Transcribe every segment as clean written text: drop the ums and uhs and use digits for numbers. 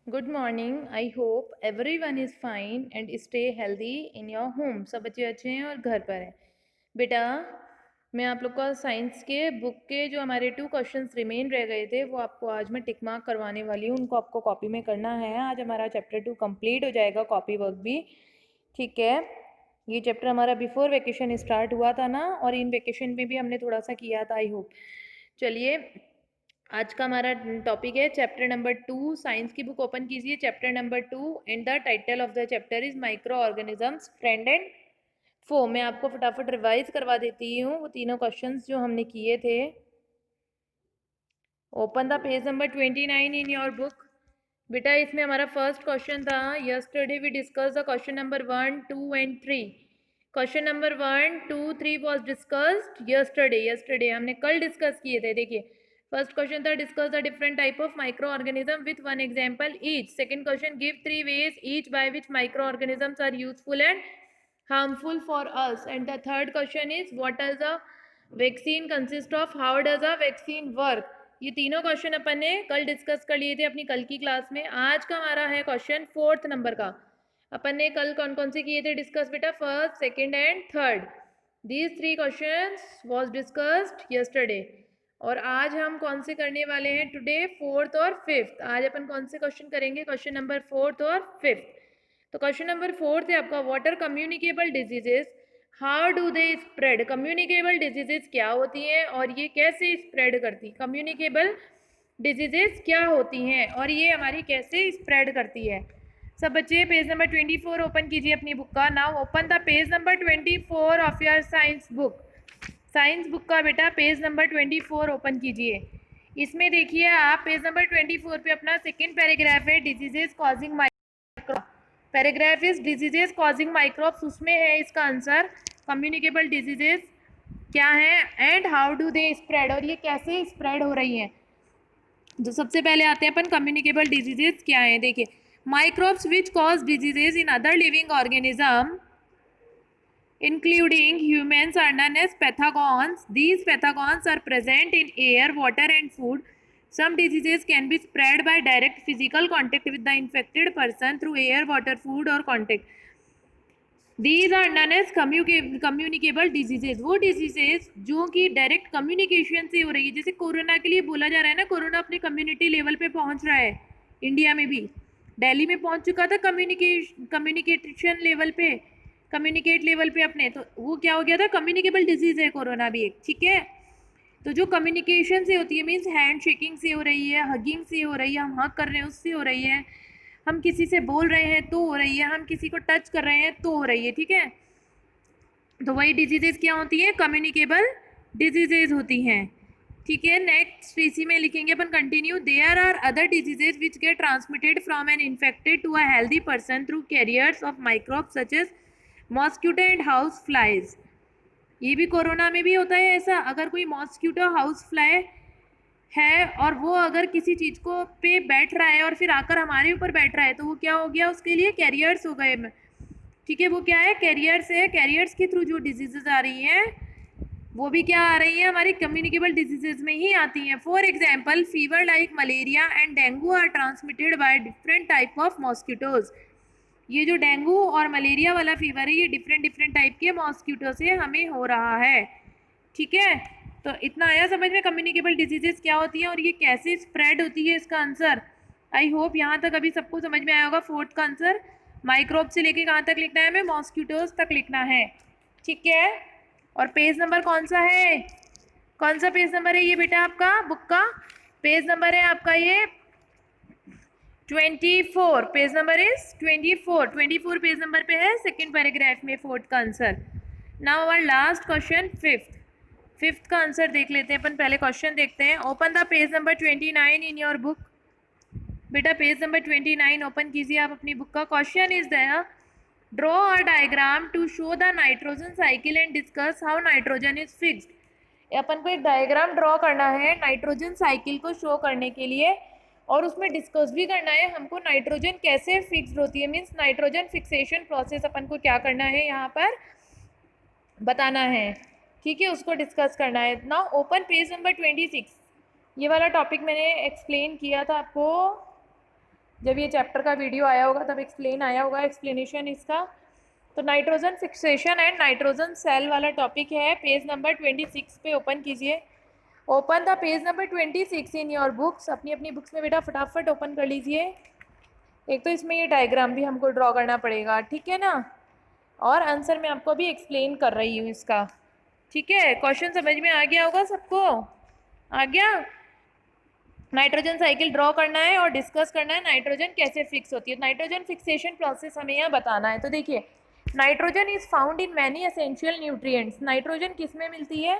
Good morning. I hope everyone is fine and stay healthy in your home. सब बच्चे अच्छे हैं और घर पर हैं। बेटा, मैं आप लोग का साइंस के बुक के जो हमारे 2 क्वेश्चंस रिमेन रह गए थे वो आपको आज मैं टिक मार्क करवाने वाली हूँ। उनको आपको कॉपी में करना है। आज हमारा चैप्टर 2 कंप्लीट हो जाएगा, कॉपी वर्क भी। ठीक है, ये चैप्टर हमारा बिफोर वेकेशन स्टार्ट हुआ था ना, और इन वेकेशन में भी हमने थोड़ा सा किया था। I hope. चलिए, आज का हमारा टॉपिक है चैप्टर नंबर 2। साइंस की बुक ओपन कीजिए, chapter number 2, and the title of the chapter is micro organisms friend and foe. मैं आपको फटाफट रिवाइज करवा देती हूँ वो तीनों क्वेश्चंस जो हमने किए थे। Open the page number 29 in your book. बेटा, इसमें हमारा फर्स्ट क्वेश्चन था, yesterday we discuss the question number 1, 2 and 3। Question number 1, 2, 3 was discussed yesterday हमने कल डिस्कस किए थे। देखिए, फर्स्ट क्वेश्चन था discuss the different type of micro organism with one example each. Second question, give 3 ways each by which micro organisms are useful and harmful for us. And the third question is, what does a vaccine consist of, how does a vaccine work? ये तीनों question अपन ने कल discuss कर लिए थे अपनी कल की क्लास में। आज का हमारा है क्वेश्चन 4th नंबर का। अपन ने कल कौन कौन से किए थे डिस्कस बेटा? First, second and third. These 3 questions was discussed yesterday. और आज हम कौन से करने वाले हैं टुडे? 4th और 5th। आज अपन कौन से क्वेश्चन करेंगे? क्वेश्चन नंबर 4th और 5th। तो क्वेश्चन नंबर 4th है आपका, water communicable diseases, how do they spread? Communicable diseases क्या होती हैं और ये कैसे स्प्रेड करती? कम्युनिकेबल डिजीजेस क्या होती हैं और ये हमारी कैसे स्प्रेड करती है? सब बच्चे पेज नंबर 24 ओपन कीजिए अपनी बुक का। Now open the page number 24 of your science book. Science book का बेटा पेज नंबर 24 ओपन कीजिए। इसमें देखिए आप पेज नंबर 24 पे अपना सेकेंड पैराग्राफ है, diseases causing micro. Paragraph is diseases causing microbes. उसमें है इसका आंसर, कम्युनिकेबल डिजीजेस क्या है and how do they spread, और ये कैसे स्प्रेड हो रही हैं। तो सबसे पहले आते हैं अपन, कम्युनिकेबल डिजीजेस क्या है। देखिए, microbes which cause diseases in other living organism including humans are known as pathogens. These pathogens are present in air, water and food. Some diseases can be spread by direct physical contact with the infected person through air, water, food or contact. These are known as communicable diseases. वो diseases जो कि direct communication से हो रही है, जैसे corona के लिए बोला जा रहा है ना, कोरोना अपने कम्युनिटी लेवल पे पहुंच रहा है। इंडिया में भी, दिल्ली में पहुंच चुका था कम्युनिकेशन लेवल पे, कम्युनिकेट लेवल पे अपने, तो वो क्या हो गया था, कम्युनिकेबल डिजीज है कोरोना भी एक। ठीक है, तो जो कम्युनिकेशन से होती है, मीन्स हैंड शेकिंग से हो रही है, हगिंग से हो रही है, हम हग कर रहे हैं उससे हो रही है, हम किसी से बोल रहे हैं तो हो रही है, हम किसी को टच कर रहे हैं तो हो रही है। ठीक है, तो वही डिजीजेज क्या होती हैं? कम्युनिकेबल डिजीजेज होती हैं। ठीक है, नेक्स्ट इसी में लिखेंगे अपन, continue. There are other diseases which get transmitted from an infected to a healthy person through carriers of microbe such as mosquito and house flies. ये भी कोरोना में भी होता है ऐसा। अगर कोई मॉस्क्यूटो हाउस फ्लाई है और वो अगर किसी चीज़ को पे बैठ रहा है और फिर आकर हमारे ऊपर बैठ रहा है, तो वो क्या हो गया? उसके लिए कैरियर्स हो गए। ठीक है, वो क्या है? कैरियर्स है। कैरियर्स के थ्रू जो डिजीजेज आ रही हैं वो भी क्या आ रही है? हमारी कम्युनिकेबल डिजीजेज में ही आती हैं। For example, fever like malaria and dengue are transmitted by different type of mosquitoes. ये जो डेंगू और मलेरिया वाला फीवर है, ये डिफरेंट डिफरेंट टाइप के मॉस्किटो से हमें हो रहा है। ठीक है, तो इतना आया समझ में, कम्युनिकेबल डिजीजेस क्या होती हैं और ये कैसे स्प्रेड होती है, इसका आंसर। आई होप यहाँ तक अभी सबको समझ में आया होगा। 4th का आंसर माइक्रोब से लेके कहाँ तक लिखना है? हमें मॉस्किटोज तक लिखना है। ठीक है, और पेज नंबर कौन सा है? कौन सा पेज नंबर है ये बेटा आपका बुक का? पेज नंबर है आपका ये 24। Page number is 24 page number पे है, सेकेंड पैराग्राफ में 4th का answer. Now our last question 5th का आंसर देख लेते हैं अपन। पहले क्वेश्चन देखते हैं। Open the page number 29 in your book. बेटा पेज नंबर 29 ओपन कीजिए आप अपनी बुक का। Question is there, draw a diagram to show the nitrogen cycle and discuss how nitrogen is fixed. अपन को एक डायग्राम ड्रॉ करना है नाइट्रोजन साइकिल को शो करने के लिए, और उसमें डिस्कस भी करना है हमको नाइट्रोजन कैसे फिक्स्ड होती है, मीन्स नाइट्रोजन फिक्सेशन प्रोसेस अपन को क्या करना है यहाँ पर बताना है। ठीक है, उसको डिस्कस करना है। Now open page number 26। ये वाला टॉपिक मैंने एक्सप्लेन किया था आपको जब ये चैप्टर का वीडियो आया होगा तब एक्सप्लेन आया होगा, एक्सप्लेनेशन इसका। तो nitrogen fixation and nitrogen cell वाला टॉपिक है। पेज नंबर 26 पे ओपन कीजिए। Open the page number 26 in your books. अपनी अपनी बुक्स में बेटा फटाफट ओपन कर लीजिए। एक तो इसमें ये डायग्राम भी हमको ड्रॉ करना पड़ेगा, ठीक है ना, और आंसर मैं आपको अभी एक्सप्लेन कर रही हूँ इसका, ठीक है। क्वेश्चन समझ में आ गया होगा सबको, आ गया। नाइट्रोजन साइकिल ड्रॉ करना है और डिस्कस करना है नाइट्रोजन कैसे फिक्स होती है। नाइट्रोजन फिक्सेशन प्रोसेस हमें यहाँ बताना है। तो देखिए, nitrogen is found in many essential nutrients. Nitrogen किस में मिलती है?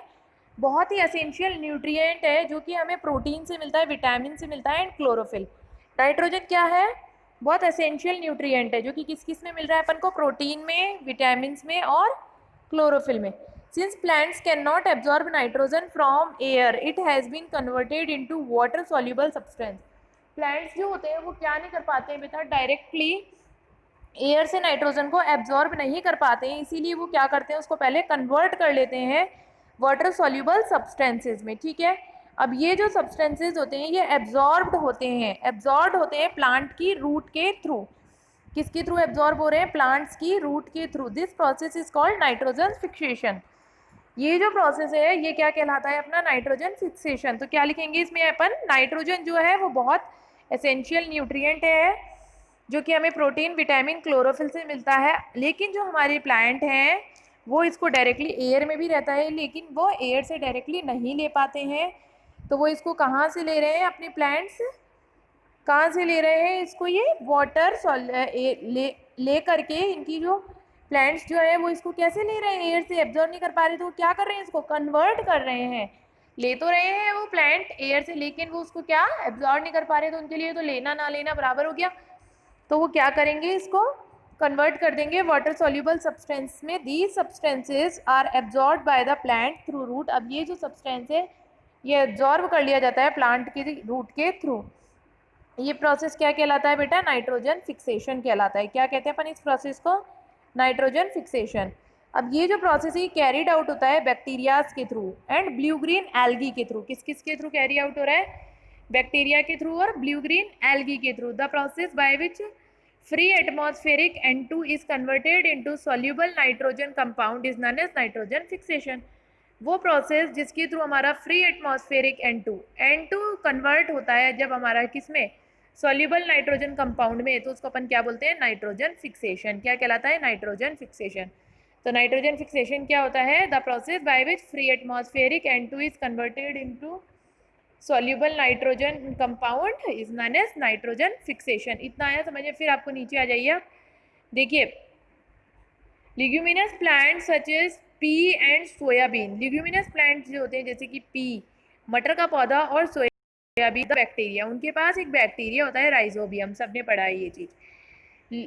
बहुत ही एसेंशियल न्यूट्रिएंट है जो कि हमें प्रोटीन से मिलता है, विटामिन से मिलता है एंड क्लोरोफिल। नाइट्रोजन क्या है? बहुत एसेंशियल न्यूट्रिएंट है जो कि किस किस में मिल रहा है अपन को? प्रोटीन में, विटामिन में और क्लोरोफिल में। Since plants cannot absorb nitrogen from air, it has been converted into water soluble substance. Plants जो होते हैं वो क्या नहीं कर पाते हैं बेटा? डायरेक्टली एयर से नाइट्रोजन को एब्जॉर्ब नहीं कर पाते हैं, इसीलिए वो क्या करते हैं, उसको पहले कन्वर्ट कर लेते हैं वाटर सॉल्यूबल सब्सटेंसेज में, ठीक है। अब ये जो सब्सटेंसेज होते हैं ये एब्जॉर्ब्ड होते हैं प्लांट की रूट के थ्रू। किसके थ्रू एब्जॉर्ब हो रहे हैं? प्लांट्स की रूट के through. This process is called nitrogen fixation. ये जो प्रोसेस है ये क्या कहलाता है? अपना नाइट्रोजन फिक्सेशन। तो क्या लिखेंगे इसमें अपन? नाइट्रोजन जो है वो बहुत एसेंशियल न्यूट्रिएंट है जो कि हमें प्रोटीन, विटामिन, क्लोरोफिल से मिलता है। लेकिन जो हमारे प्लांट हैं वो इसको डायरेक्टली, एयर में भी रहता है लेकिन वो एयर से डायरेक्टली नहीं ले पाते हैं। तो वो इसको कहाँ से ले रहे हैं? अपने प्लांट्स कहाँ से ले रहे हैं इसको? ये वाटर ले करके इनकी जो प्लांट्स जो है वो इसको कैसे ले रहे हैं? एयर से एब्जॉर्ब नहीं कर पा रहे तो वो क्या कर रहे हैं? इसको कन्वर्ट कर रहे हैं। ले तो रहे हैं वो प्लांट एयर से, लेकिन वो उसको क्या एब्जॉर्ब नहीं कर पा रहे, तो उनके लिए तो लेना ना लेना बराबर हो गया। तो वो क्या करेंगे? इसको कन्वर्ट कर देंगे वाटर सॉल्यूबल सब्सटेंस में। These substances are absorb by the plant through root. अब ये जो सब्सटेंस है ये एब्जॉर्ब कर लिया जाता है प्लांट के रूट के थ्रू। ये प्रोसेस क्या कहलाता है बेटा? नाइट्रोजन फिक्सेशन कहलाता है। क्या कहते हैं अपन इस प्रोसेस को? Nitrogen fixation. अब ये जो प्रोसेस है कैरीड आउट होता है बैक्टीरियाज के through and blue green algae के थ्रू। किस किस के थ्रू कैरी आउट हो रहा है? बैक्टीरिया के थ्रू और ब्लू ग्रीन एल्गी के through. The process by which free atmospheric N2 is converted into soluble nitrogen compound is known as nitrogen fixation. वो प्रोसेस जिसके थ्रू हमारा फ्री एटमॉस्फेरिक N2 कन्वर्ट होता है जब हमारा किस में? सॉल्यूबल नाइट्रोजन कंपाउंड में, तो उसको अपन क्या बोलते हैं? Nitrogen fixation. क्या कहलाता है? Nitrogen fixation. तो नाइट्रोजन फिक्सेशन क्या होता है? The process by which free atmospheric N2 is converted into soluble nitrogen compound is known as nitrogen fixation. इतना आया समझिए। फिर आपको नीचे आ जाइए आप देखिए, leguminous plant such as pea and soybean. Leguminous plants जो होते हैं जैसे कि पी, मटर का पौधा, और सोयाबीन बैक्टीरिया, उनके पास एक बैक्टीरिया होता है राइजोबियम। सबने पढ़ा है ये चीज़।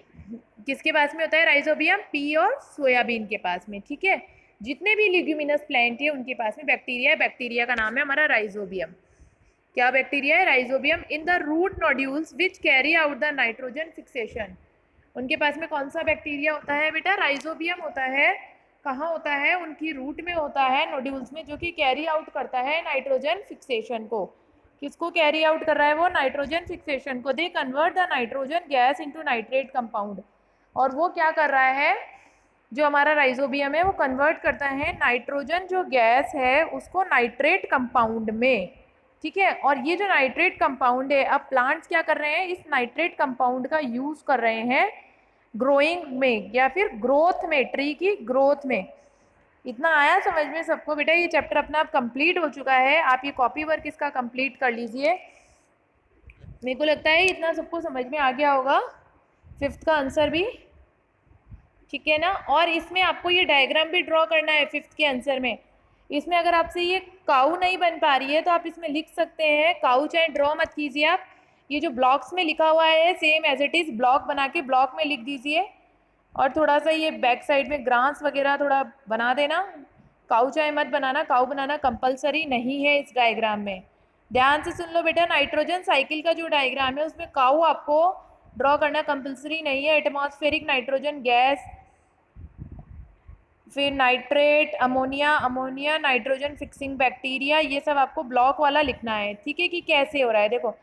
किसके पास में होता है राइजोबियम? पी और सोयाबीन के पास में, ठीक है। जितने भी लिग्यूमिनस प्लांट है उनके पास में बैक्टीरिया है। बैक्टीरिया का नाम है हमारा राइजोबियम। क्या बैक्टीरिया है? Rhizobium. In the root nodules which carry out the nitrogen fixation. उनके पास में कौन सा बैक्टीरिया होता है बेटा? राइजोबियम होता है। कहाँ होता है? उनकी रूट में होता है, नोड्यूल्स में, जो कि कैरी आउट करता है नाइट्रोजन फिक्सेशन को। किसको कैरी आउट कर रहा है वो? नाइट्रोजन फिक्सेशन को। They convert the nitrogen gas into nitrate compound. और वो क्या कर रहा है? जो हमारा राइजोबियम है वो कन्वर्ट करता है नाइट्रोजन जो गैस है उसको नाइट्रेट कंपाउंड में, ठीक है। और ये जो नाइट्रेट कंपाउंड है, अब प्लांट्स क्या कर रहे हैं? इस नाइट्रेट कंपाउंड का यूज़ कर रहे हैं ग्रोइंग में या फिर ग्रोथ में, ट्री की ग्रोथ में। इतना आया समझ में सबको बेटा? ये चैप्टर अपना आप कंप्लीट हो चुका है। आप ये कॉपी वर्क इसका कंप्लीट कर लीजिए। मेरे को लगता है इतना सबको समझ में आ गया होगा। फिफ्थ का आंसर भी, ठीक है ना। और इसमें आपको ये डायग्राम भी ड्रॉ करना है फिफ्थ के आंसर में। इसमें अगर आपसे ये काऊ नहीं बन पा रही है तो आप इसमें लिख सकते हैं काऊ, चाहे ड्रॉ मत कीजिए आप। ये जो ब्लॉक्स में लिखा हुआ है same as it is block बना के ब्लॉक में लिख दीजिए। और थोड़ा सा ये बैक साइड में ग्रास वगैरह थोड़ा बना देना। काऊ चाहे मत बनाना, काऊ बनाना कंपलसरी नहीं है इस डायग्राम में। ध्यान से सुन लो बेटा, नाइट्रोजन साइकिल का जो डायग्राम है उसमें काऊ आपको ड्रॉ करना कंपलसरी नहीं है। एटमॉस्फेरिक नाइट्रोजन गैस, फिर nitrate, ammonia, ammonia, nitrogen fixing bacteria, ये सब आपको ब्लॉक वाला लिखना है, ठीक है। कि कैसे हो रहा है देखो,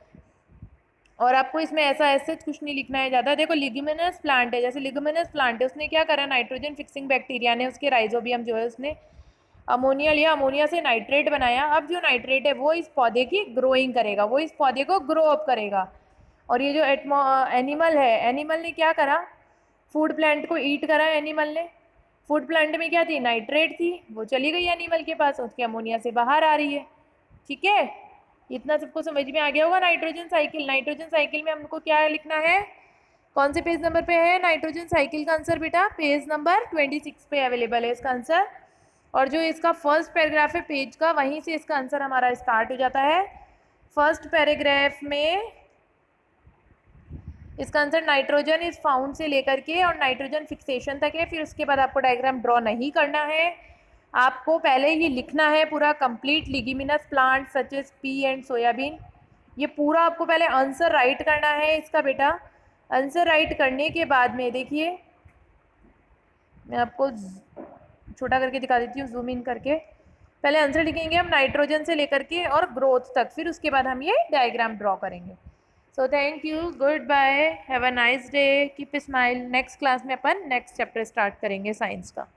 और आपको इसमें ऐसा ऐसे कुछ नहीं लिखना है ज़्यादा। देखो लिग्यूमिनस प्लांट है, जैसे लिग्यूमिनस प्लांट है, उसने क्या करा, नाइट्रोजन फिक्सिंग बैक्टीरिया ने उसके राइजोबियम जो है उसने अमोनिया लिया, अमोनिया से नाइट्रेट बनाया। अब जो नाइट्रेट है वो इस पौधे की ग्रोइंग करेगा, वो इस पौधे को ग्रो अप करेगा। और ये जो एनिमल है, एनिमल ने क्या करा, फूड प्लांट को ईट करा एनिमल ने। फूड प्लांट में क्या थी, नाइट्रेट थी, वो चली गई एनिमल के पास, उसके अमोनिया से बाहर आ रही है। ठीक है, इतना सबको समझ में आ गया होगा। नाइट्रोजन साइकिल, नाइट्रोजन साइकिल में हमको क्या लिखना है, कौन से पेज नंबर पे है नाइट्रोजन साइकिल का आंसर बेटा, पेज नंबर 26 पे अवेलेबल है इसका आंसर। और जो इसका फर्स्ट पैराग्राफ है पेज का, वहीं से इसका आंसर हमारा स्टार्ट हो जाता है। फर्स्ट पैराग्राफ में इसका आंसर नाइट्रोजन इज फाउंड से लेकर के और नाइट्रोजन फिक्सेशन तक है। फिर उसके बाद आपको डायग्राम ड्रॉ नहीं करना है, आपको पहले ही लिखना है पूरा complete leguminous plant such as pea and soybean. ये पूरा आपको पहले आंसर राइट करना है इसका बेटा। आंसर राइट करने के बाद में देखिए, मैं आपको छोटा करके दिखा देती हूँ, जूम इन करके। पहले आंसर लिखेंगे हम नाइट्रोजन से लेकर के और ग्रोथ तक, फिर उसके बाद हम ये डायग्राम ड्रॉ करेंगे। So thank you, good bye, have a nice day, keep smile. Next class में अपन नेक्स्ट चैप्टर स्टार्ट करेंगे साइंस का।